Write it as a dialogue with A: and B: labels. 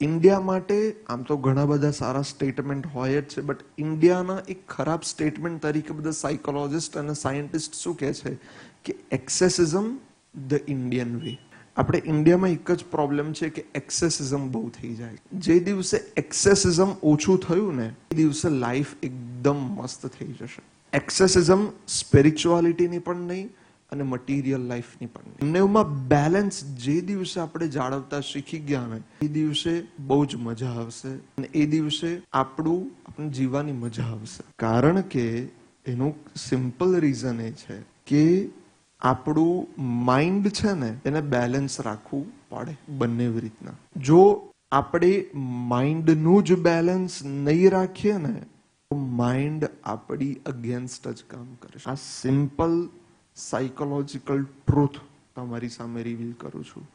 A: India માટે આમ તો ઘણા બધા સારા સ્ટેટમેન્ટ હોય જ છે, બટ ઇન્ડિયાના એક ખરાબ સ્ટેટમેન્ટ તરીકે બધા સાયકોલોજિસ્ટ અને સાયન્ટિસ્ટ શું કહે છે કે એક્સેસિઝમ ધ ઇન્ડિયન વે. આપણે ઇન્ડિયામાં એક જ પ્રોબ્લેમ છે કે એક્સેસિઝમ બહુ થઈ જાય. જે દિવસે એક્સેસિઝમ ઓછું થયું ને એ દિવસે લાઈફ એકદમ મસ્ત થઈ જશે. એક્સેસિઝમ સ્પિરિચ્યુઆલિટીની પણ નહીં અને મટીરિયલ લાઈફની પણ નહીં. એમનેમાં બેલેન્સ જે દિવસે આપણે જાળવતા શીખી ગયા ને એ દિવસે બહુ જ મજા આવશે અને એ દિવસે આપણે જીવવાની મજા આવશે. કારણ કે એનું સિમ્પલ રીઝન એ છે કે આપણું માઇન્ડ છે ને એને બેલેન્સ રાખવું પડે બંને રીતના. જો આપણે માઇન્ડનું જ બેલેન્સ નહીં રાખીએ ને તો માઇન્ડ આપણી અગેન્સ્ટ જ કામ કરે. આ સિમ્પલ સાયકોલોજીકલ ટ્રુથ તમારી સામે રિવીલ કરું છું.